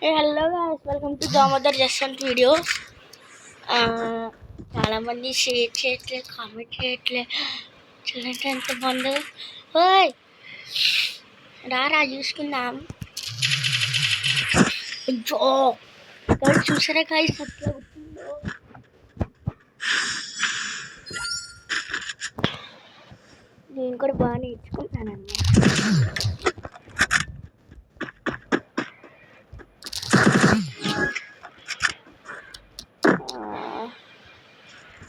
Hello guys, welcome to Damodar Jaswant videos. చాలామంది share చేయట్లేదు, comment చేయట్లేదు. చూడండి ఎంత బాగుందో. ఓయ్ రా చూసుకుందాం. చూసారా గాయ్స్ ఎట్లా అవుతుందో. నేను కూడా బాగా నేర్చుకుంటానన్నమాట.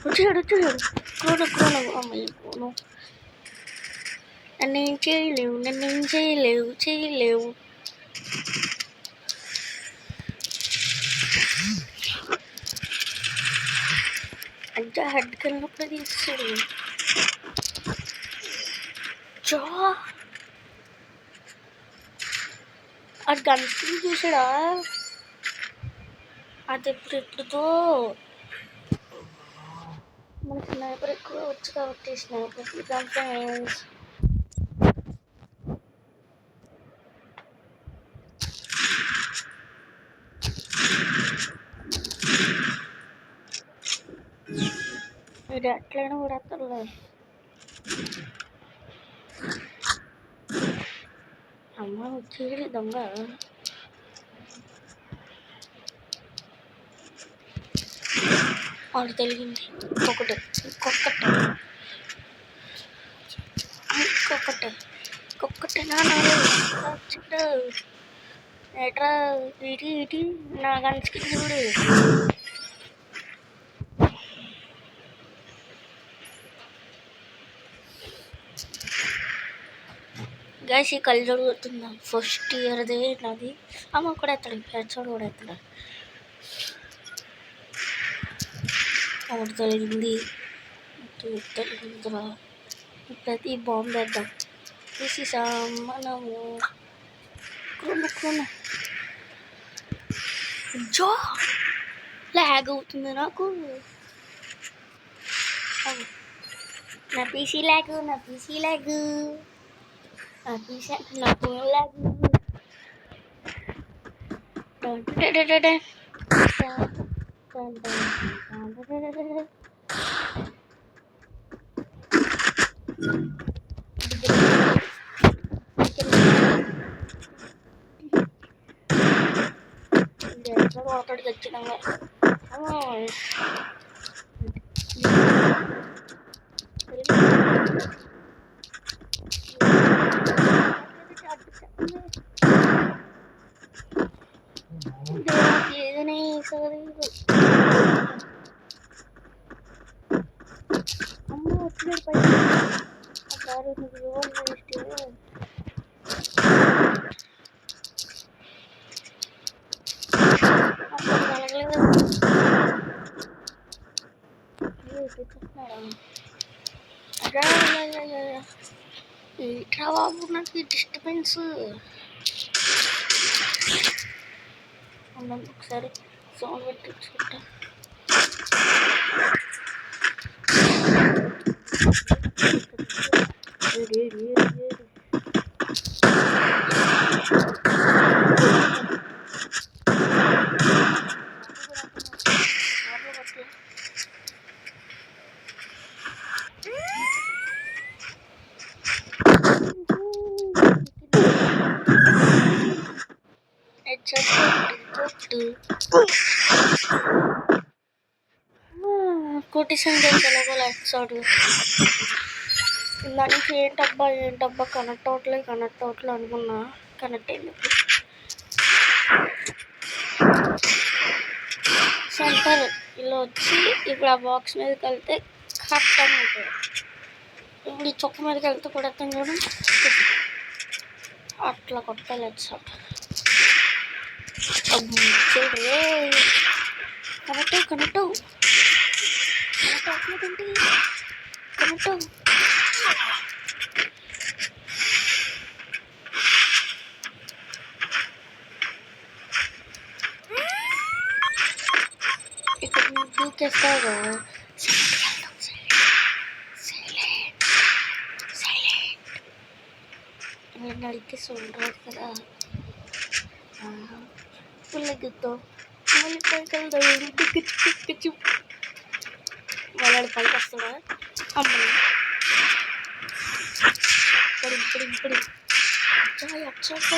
వచ్చాడు క్రోను అమ్మాయి క్రోను. నన్నేం చేయలేవు. అంటే హెడ్ కలిగినప్పుడు తీస్తాడు. ఆ గన్ స్కిన్ చూసాడా? అది ఎప్పుడుతో మన స్నైపర్ ఎక్కువ వచ్చు కాబట్టి స్నైపర్ ఫ్రెండ్స్. ఇది ఎట్లయినా కూడా ఎత్తలే. అమ్మ వచ్చేది దొంగ. వాడు తెలిగింది ఇంకొకటే నా ఎట్రా ఇటీ నా గన్స్కి చూడు. గైస్ ఈ కళ్ళు జరుగుతుందా? ఫస్ట్ ఇయర్దే నాది. అమ్మ కూడా ఎత్తాడు, హెడ్షాట్ కూడా ఎత్తాడు. ఒకటి తొలగింది, తొలగిందిరా. ప్రతి బాంబు వేద్దాం. తీసేసాం మనము. క్రోను జో లాగ్ అవుతుంది నాకు. నా పీసీ లాగ్ నా ఫోన్ లాగ్. పోతాడు ఖచ్చితంగా. ఏదైనా అమ్మ వచ్చినాడు పై ఇట్లా బాబు. నాకు డిస్టర్బెన్స్. ఒకసారి సౌండ్ పెట్టించుకుంటా. కొట్టేసాను తెలుగు ఎపిసోడ్. దానికి ఏంటబ్బా కనెక్ట్ అవ్వట్లేదు అనుకున్నా. కనెక్ట్ అయింది. సెంటర్ ఇలా వచ్చి ఇప్పుడు ఆ బాక్స్ మీదకి వెళ్తే కరెక్ట్ అని ఉంటుంది. ఇప్పుడు ఈ చొక్క మీదకి వెళ్తే కూడా చూడండి. అట్లా కొట్టాలి ఎపిసోడ్. కనెక్ట్ ఇక్కడ నువ్వు దూకేస్తావుగా. నేను అడిగితే చూడరాదు కదా. పుల్లగితో మళ్ళీ పైకి వెళ్దాం వాళ్ళ పైకి వస్తాడా అమ్మని ఇప్పుడు అచ్చడు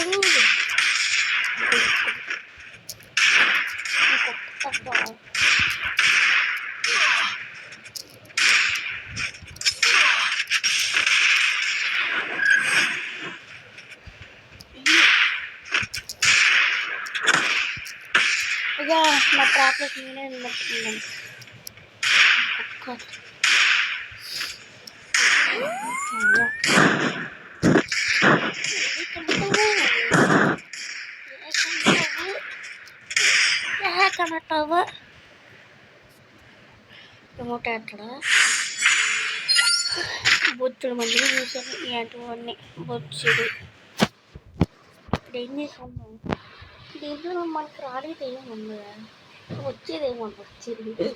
ఇక నా ట్రాప్లెట్ నేనే నిలబడుతున్నాను కనెక్ట్ అవ్వ రిమోట్ ఎక్కడ బొచ్చుడు మందిని చూసాను ఇలాంటివన్నీ బొచ్చుడు ఏం చేసాము దీంట్లో మనకి రాలేదు ఏముంది వచ్చేదేమో వచ్చేది